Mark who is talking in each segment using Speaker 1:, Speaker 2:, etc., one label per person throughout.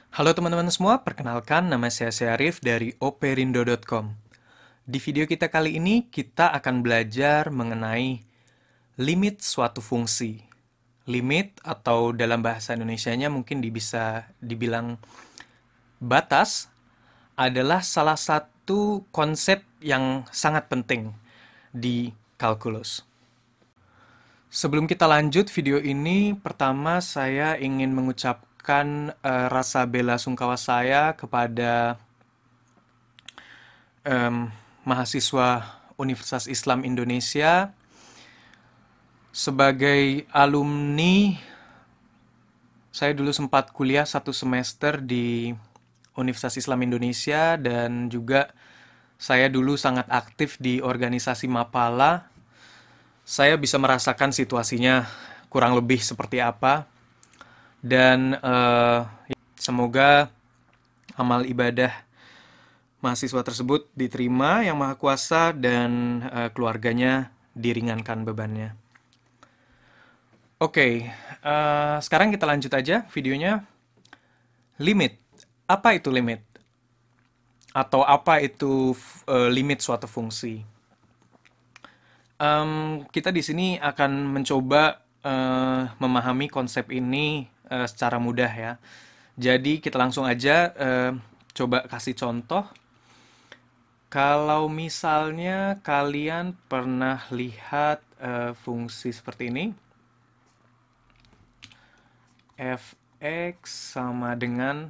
Speaker 1: Halo teman-teman semua, perkenalkan nama saya Syarif dari operindo.com. Di video kita kali ini, kita akan belajar mengenai limit suatu fungsi. Limit atau dalam bahasa Indonesianya mungkin bisa dibilang batas adalah salah satu konsep yang sangat penting di kalkulus. Sebelum kita lanjut video ini, pertama saya ingin mengucapkan rasa bela sungkawa saya kepada em, mahasiswa Universitas Islam Indonesia. Sebagai alumni, saya dulu sempat kuliah 1 semester di Universitas Islam Indonesia dan juga saya dulu sangat aktif di organisasi Mapala. Saya bisa merasakan situasinya kurang lebih seperti apa dan semoga amal ibadah mahasiswa tersebut diterima Yang Maha Kuasa dan keluarganya diringankan bebannya. Oke, sekarang kita lanjut aja videonya. Limit. Apa itu limit? Atau apa itu limit suatu fungsi? Kita di sini akan mencoba memahami konsep ini secara mudah ya. Jadi kita langsung aja coba kasih contoh. Kalau misalnya kalian pernah lihat fungsi seperti ini, fx sama dengan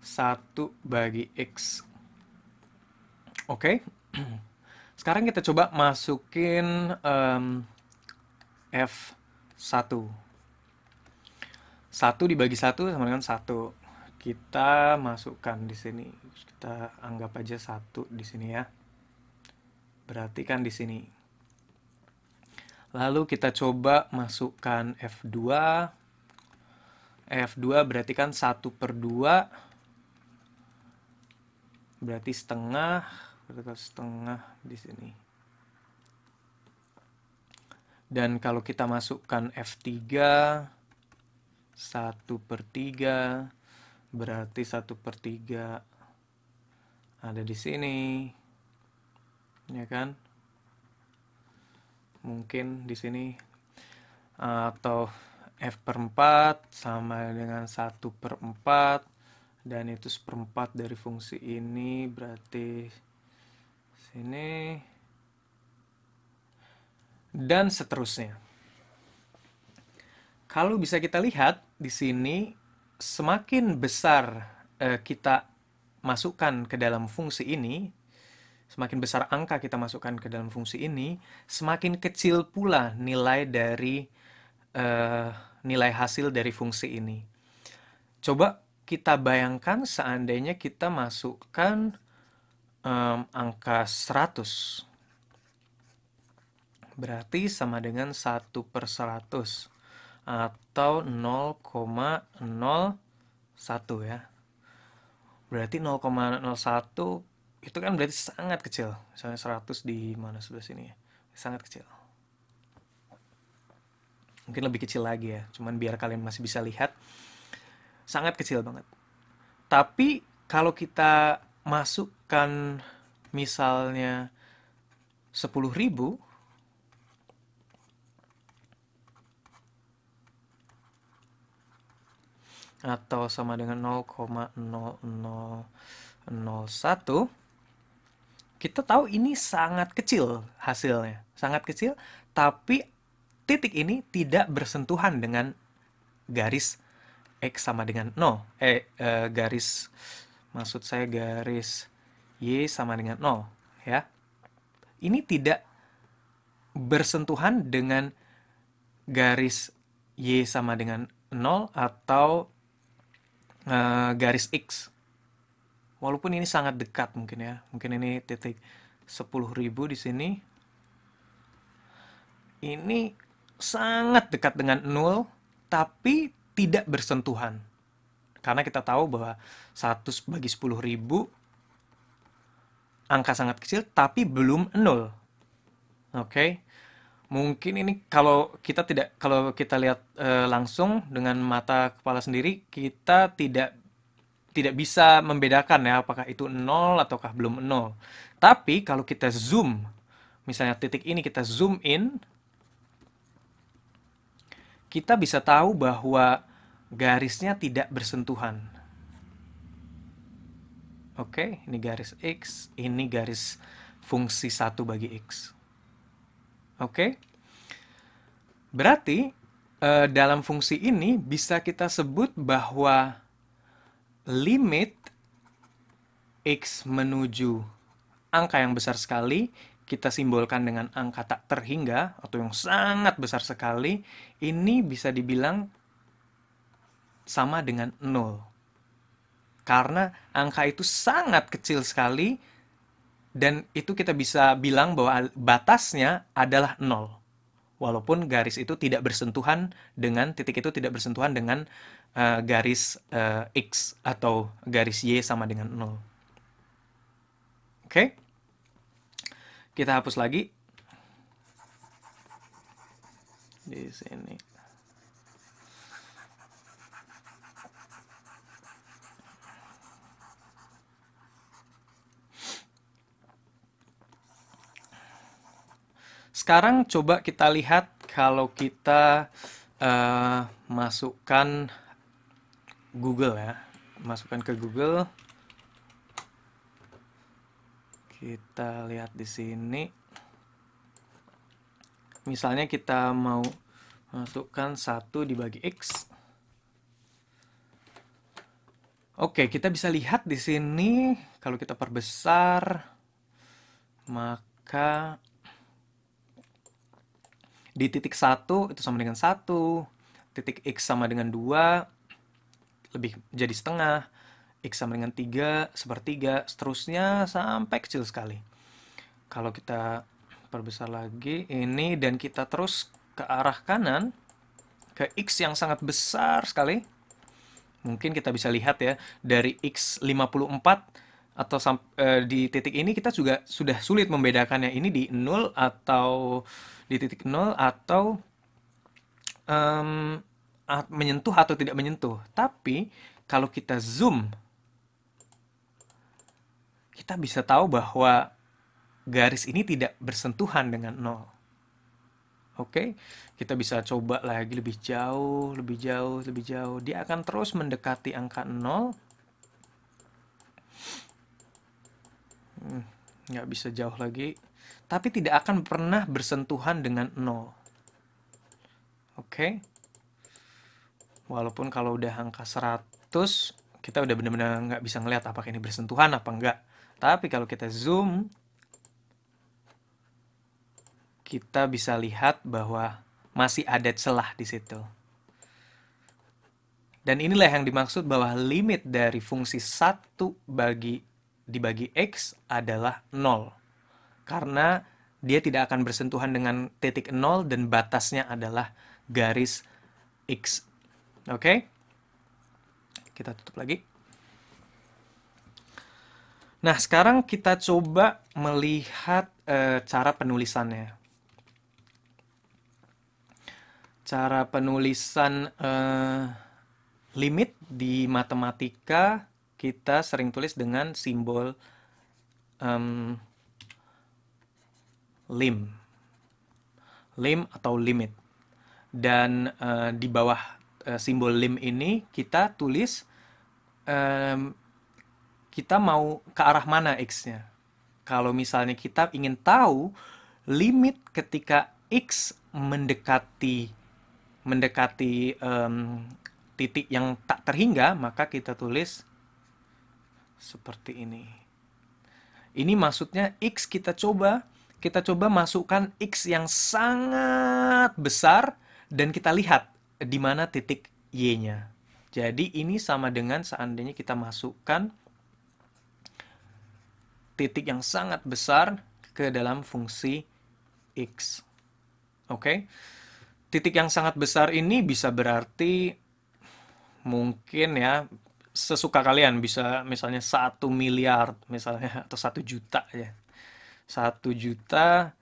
Speaker 1: 1/x. Oke, sekarang kita coba masukin f1. 1 dibagi 1 sama dengan 1. Kita masukkan di sini. Kita anggap aja 1 di sini ya. Berarti kan di sini. Lalu kita coba masukkan F2. F2 berarti kan 1/2. Berarti setengah. Berarti setengah di sini. Dan kalau kita masukkan F3, 1/3. Berarti 1/3 ada di sini. Ya kan? Mungkin di sini. Atau f/4 sama dengan 1/4. Dan itu 1/4 dari fungsi ini. Berarti sini. Dan seterusnya. Kalau bisa kita lihat di sini, semakin besar kita masukkan ke dalam fungsi ini, semakin besar angka kita masukkan ke dalam fungsi ini, semakin kecil pula nilai dari nilai hasil dari fungsi ini. Coba kita bayangkan seandainya kita masukkan angka 100. Berarti sama dengan 1/100 atau 0,01 ya. Berarti 0,01 itu kan berarti sangat kecil. Misalnya 100 di mana sebelah sini ya. Sangat kecil. Mungkin lebih kecil lagi ya. Cuman biar kalian masih bisa lihat. Sangat kecil banget. Tapi kalau kita masukkan misalnya 10.000, atau sama dengan 0,0001, kita tahu ini sangat kecil hasilnya. Sangat kecil, tapi titik ini tidak bersentuhan dengan garis X sama dengan 0. Garis, maksud saya garis Y sama dengan 0. Ya. Ini tidak bersentuhan dengan garis Y sama dengan 0 atau garis X. Walaupun ini sangat dekat mungkin ya. Mungkin ini titik 10.000 di sini. Ini sangat dekat dengan 0, tapi tidak bersentuhan. Karena kita tahu bahwa 100/10.000 angka sangat kecil, tapi belum 0. Oke. Mungkin ini kalau kita lihat langsung dengan mata kepala sendiri, kita tidak tidak bisa membedakan ya apakah itu 0 ataukah belum 0. Tapi kalau kita zoom, misalnya titik ini kita zoom in, kita bisa tahu bahwa garisnya tidak bersentuhan. Oke, ini garis X, ini garis fungsi 1 bagi X. Oke, berarti dalam fungsi ini bisa kita sebut bahwa limit X menuju angka yang besar sekali, kita simbolkan dengan angka tak terhingga atau yang sangat besar sekali, ini bisa dibilang sama dengan 0. Karena angka itu sangat kecil sekali, dan itu kita bisa bilang bahwa batasnya adalah 0. Walaupun garis itu tidak bersentuhan dengan, titik itu tidak bersentuhan dengan garis X atau garis Y sama dengan 0. Oke? Kita hapus lagi. Di sini. Sekarang coba kita lihat kalau kita masukkan Google ya. Masukkan ke Google. Kita lihat di sini. Misalnya kita mau masukkan 1 dibagi X. Oke, kita bisa lihat di sini kalau kita perbesar, maka di titik 1 itu sama dengan 1, titik X sama dengan 2, lebih jadi setengah, X sama dengan 3, sepertiga, seterusnya sampai kecil sekali. Kalau kita perbesar lagi ini dan kita terus ke arah kanan, ke X yang sangat besar sekali, mungkin kita bisa lihat ya, dari X 54 atau di titik ini kita juga sudah sulit membedakannya ini di 0 atau di titik 0 atau menyentuh atau tidak menyentuh. Tapi kalau kita zoom, kita bisa tahu bahwa garis ini tidak bersentuhan dengan 0. Oke, kita bisa coba lagi lebih jauh, lebih jauh, lebih jauh. Dia akan terus mendekati angka 0. Nggak bisa jauh lagi. Tapi tidak akan pernah bersentuhan dengan 0. Oke. Walaupun kalau udah angka 100, kita udah benar-benar nggak bisa ngeliat apakah ini bersentuhan apa enggak. Tapi kalau kita zoom, kita bisa lihat bahwa masih ada celah di situ. Dan inilah yang dimaksud bahwa limit dari fungsi 1 dibagi X adalah 0. Karena dia tidak akan bersentuhan dengan titik 0 dan batasnya adalah garis X. Oke? Kita tutup lagi. Nah, sekarang kita coba melihat cara penulisannya. Cara penulisan limit di matematika kita sering tulis dengan simbol lim atau limit. Dan di bawah simbol lim ini kita tulis kita mau ke arah mana X-nya. Kalau misalnya kita ingin tahu limit ketika X mendekati titik yang tak terhingga, maka kita tulis seperti ini. Ini maksudnya X kita coba masukkan X yang sangat besar dan kita lihat di mana titik Y-nya. Jadi ini sama dengan seandainya kita masukkan titik yang sangat besar ke dalam fungsi X. Oke? Titik yang sangat besar ini bisa berarti mungkin ya sesuka kalian, bisa misalnya 1 miliar misalnya atau 1 juta ya. 1 juta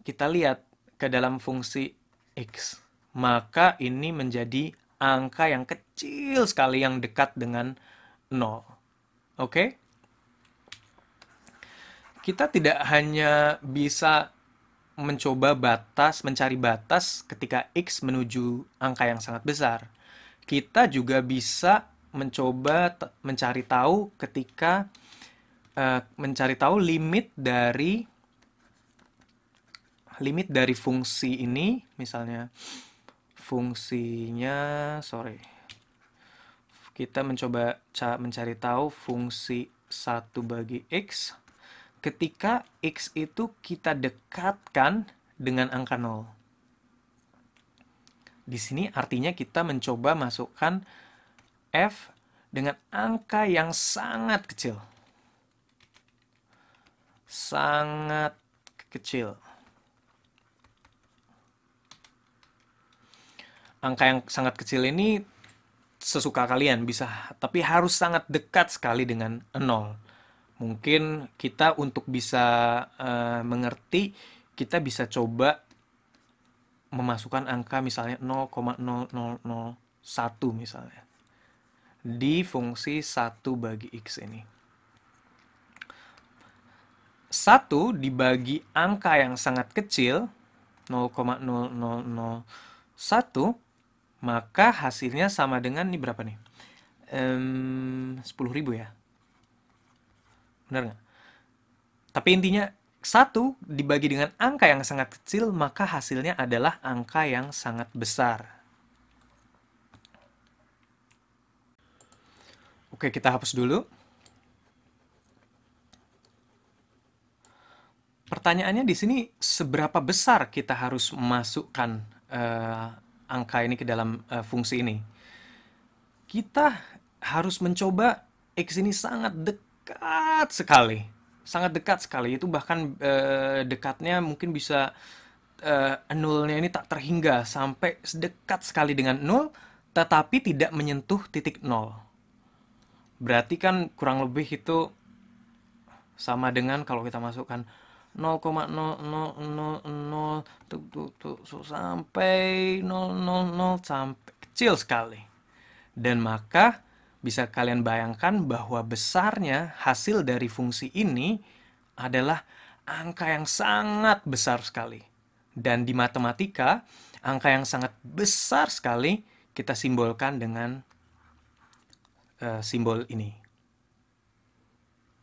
Speaker 1: kita lihat ke dalam fungsi X. Maka ini menjadi angka yang kecil sekali yang dekat dengan 0. Oke? Kita tidak hanya bisa mencoba mencari batas ketika X menuju angka yang sangat besar. Kita juga bisa mencoba mencari tahu ketika mencari tahu limit dari fungsi ini, misalnya fungsinya, kita mencoba mencari tahu fungsi 1 bagi X ketika X itu kita dekatkan dengan angka 0. Di sini artinya kita mencoba masukkan F dengan angka yang sangat kecil. Sangat kecil. Angka yang sangat kecil ini sesuka kalian bisa, tapi harus sangat dekat sekali dengan 0. Mungkin kita untuk bisa mengerti, kita bisa coba memasukkan angka misalnya 0,0001 misalnya di fungsi 1 bagi X ini. 1 dibagi angka yang sangat kecil, 0,0001, maka hasilnya sama dengan, ini berapa nih? 10.000 ya? Benar nggak? Tapi intinya, 1 dibagi dengan angka yang sangat kecil, maka hasilnya adalah angka yang sangat besar. Oke, kita hapus dulu. Pertanyaannya di sini, seberapa besar kita harus memasukkan angka ini ke dalam fungsi ini? Kita harus mencoba X ini sangat dekat sekali. Sangat dekat sekali. Itu bahkan dekatnya mungkin bisa nolnya ini tak terhingga sampai dekat sekali dengan 0, tetapi tidak menyentuh titik 0. Berarti kan kurang lebih itu sama dengan kalau kita masukkan 0,0000 sampai 000 sampai kecil sekali. Dan maka bisa kalian bayangkan bahwa besarnya hasil dari fungsi ini adalah angka yang sangat besar sekali. Dan di matematika, angka yang sangat besar sekali kita simbolkan dengan simbol ini.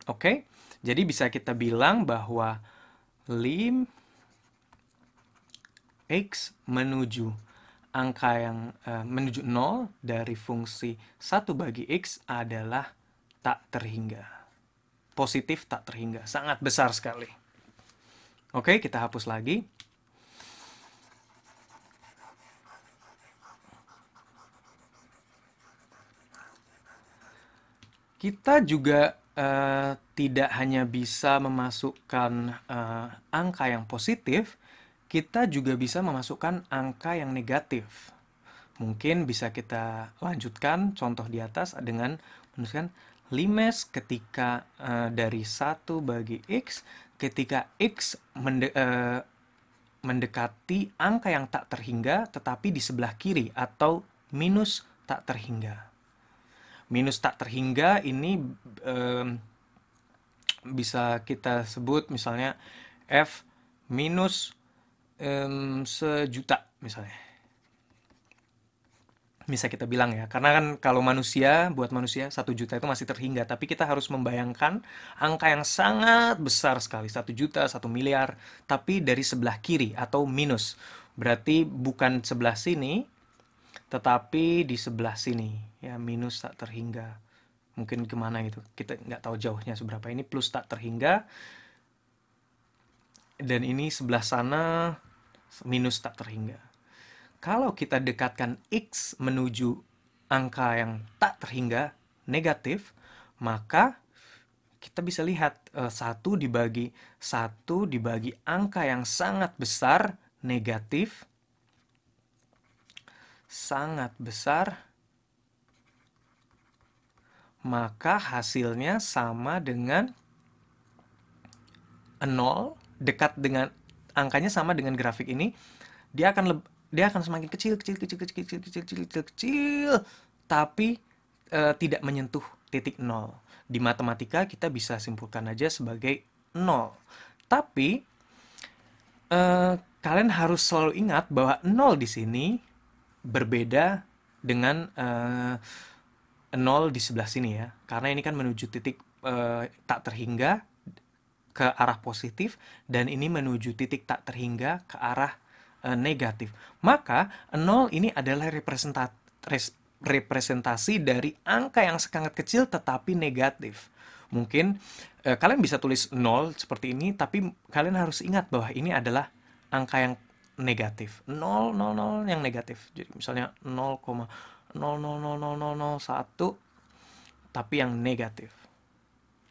Speaker 1: Oke? Jadi bisa kita bilang bahwa lim X menuju angka yang menuju 0 dari fungsi 1 bagi X adalah tak terhingga. Positif tak terhingga. Sangat besar sekali. Oke, kita hapus lagi. Kita juga tidak hanya bisa memasukkan angka yang positif, kita juga bisa memasukkan angka yang negatif. Mungkin bisa kita lanjutkan contoh di atas dengan menuliskan limes ketika dari 1 bagi X, ketika X mendekati angka yang tak terhingga, tetapi di sebelah kiri, atau minus tak terhingga. Minus tak terhingga ini bisa kita sebut misalnya F minus 1.000.000 misalnya. Bisa kita bilang ya, karena kan kalau buat manusia 1.000.000 itu masih terhingga, tapi kita harus membayangkan angka yang sangat besar sekali, 1.000.000, 1 miliar, tapi dari sebelah kiri atau minus. Berarti bukan sebelah sini, tetapi di sebelah sini, ya, minus tak terhingga. Mungkin kemana gitu, kita nggak tahu jauhnya seberapa. Ini plus tak terhingga, dan ini sebelah sana minus tak terhingga. Kalau kita dekatkan X menuju angka yang tak terhingga, negatif, maka kita bisa lihat 1 dibagi angka yang sangat besar, negatif, sangat besar, maka hasilnya sama dengan 0, dekat dengan angkanya sama dengan grafik ini. Dia akan semakin kecil, tapi tidak menyentuh titik nol. Di matematika kita bisa simpulkan aja sebagai nol. Tapi kalian harus selalu ingat bahwa nol di sini berbeda dengan nol di sebelah sini ya. Karena ini kan menuju titik tak terhingga ke arah positif, dan ini menuju titik tak terhingga ke arah negatif. Maka nol ini adalah representasi dari angka yang sangat kecil tetapi negatif. Mungkin kalian bisa tulis 0 seperti ini, tapi kalian harus ingat bahwa ini adalah angka yang negatif. 0, 0, 0 yang negatif. Jadi misalnya 0,0000001, tapi yang negatif.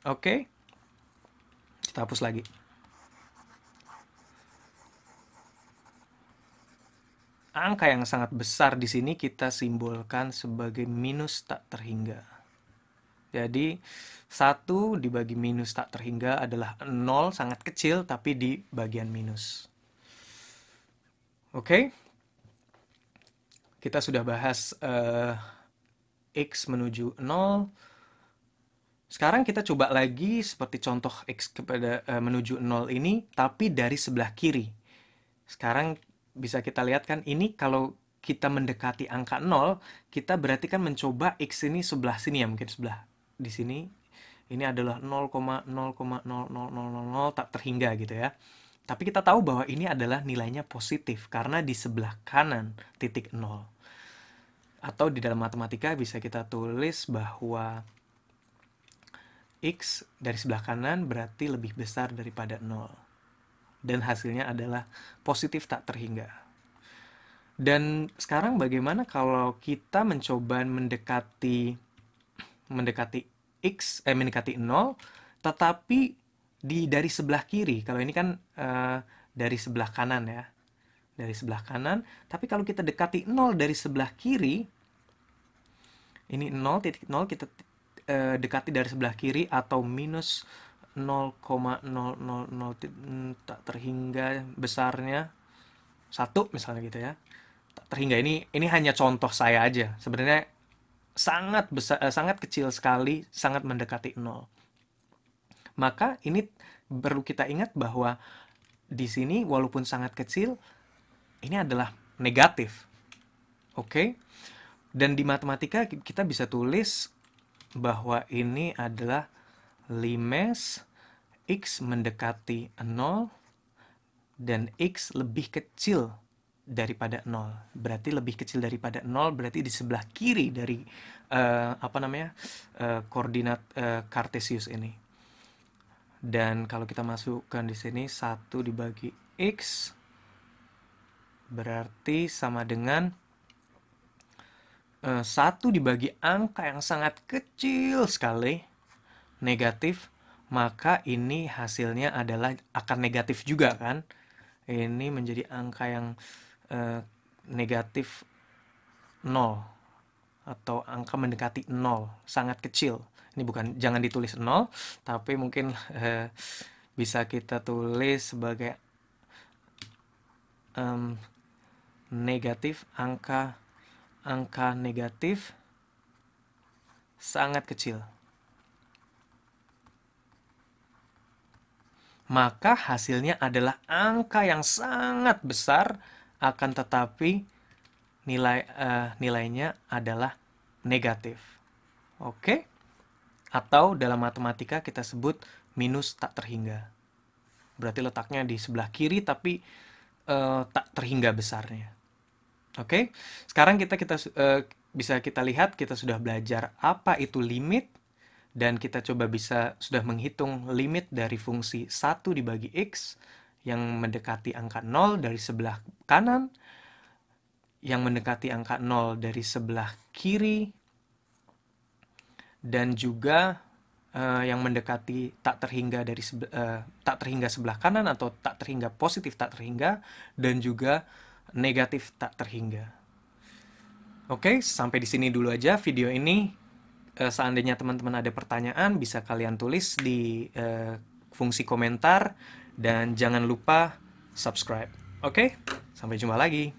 Speaker 1: Oke? Kita hapus lagi. Angka yang sangat besar di sini kita simbolkan sebagai minus tak terhingga. Jadi 1 dibagi minus tak terhingga adalah 0, sangat kecil, tapi di bagian minus. Oke? Kita sudah bahas X menuju 0. Sekarang kita coba lagi seperti contoh X kepada menuju 0 ini, tapi dari sebelah kiri. Sekarang bisa kita lihat kan, ini kalau kita mendekati angka 0, kita berarti kan mencoba X ini sebelah sini ya, mungkin sebelah di sini. Ini adalah 0,0000000 tak terhingga gitu ya. Tapi kita tahu bahwa ini adalah nilainya positif karena di sebelah kanan titik 0. Atau di dalam matematika bisa kita tulis bahwa X dari sebelah kanan berarti lebih besar daripada 0. Dan hasilnya adalah positif tak terhingga. Dan sekarang bagaimana kalau kita mencoba mendekati X, mendekati 0, tetapi dari sebelah kiri. Kalau ini kan dari sebelah kanan ya. Dari sebelah kanan. Tapi kalau kita dekati 0 dari sebelah kiri, ini 0, titik 0, kita dekati dari sebelah kiri, atau minus 0,000 tak terhingga besarnya 1 misalnya gitu ya. Tak terhingga ini hanya contoh saya aja. Sebenarnya sangat besar, sangat kecil sekali, sangat mendekati 0. Maka ini perlu kita ingat bahwa di sini walaupun sangat kecil, ini adalah negatif. Oke? Dan di matematika kita bisa tulis bahwa ini adalah limes X mendekati 0 dan X lebih kecil daripada 0. Berarti lebih kecil daripada 0 berarti di sebelah kiri dari koordinat Cartesius ini. Dan kalau kita masukkan di sini 1 dibagi X berarti sama dengan 1 dibagi angka yang sangat kecil sekali, negatif, maka ini hasilnya adalah akan negatif juga kan. Ini menjadi angka yang negatif 0 atau angka mendekati 0, sangat kecil. Ini bukan, jangan ditulis 0, tapi mungkin bisa kita tulis sebagai negatif, angka negatif sangat kecil. Maka hasilnya adalah angka yang sangat besar, akan tetapi nilainya adalah negatif. Oke? Atau dalam matematika kita sebut minus tak terhingga. Berarti letaknya di sebelah kiri tapi tak terhingga besarnya. Oke? Sekarang kita bisa kita lihat, kita sudah belajar apa itu limit, dan kita coba sudah menghitung limit dari fungsi 1 dibagi X yang mendekati angka 0 dari sebelah kanan, yang mendekati angka 0 dari sebelah kiri, dan juga yang mendekati tak terhingga tak terhingga sebelah kanan, atau tak terhingga positif tak terhingga, dan juga negatif tak terhingga. Oke, sampai di sini dulu aja video ini. Seandainya teman-teman ada pertanyaan, bisa kalian tulis di fungsi komentar, dan jangan lupa subscribe. Oke, sampai jumpa lagi.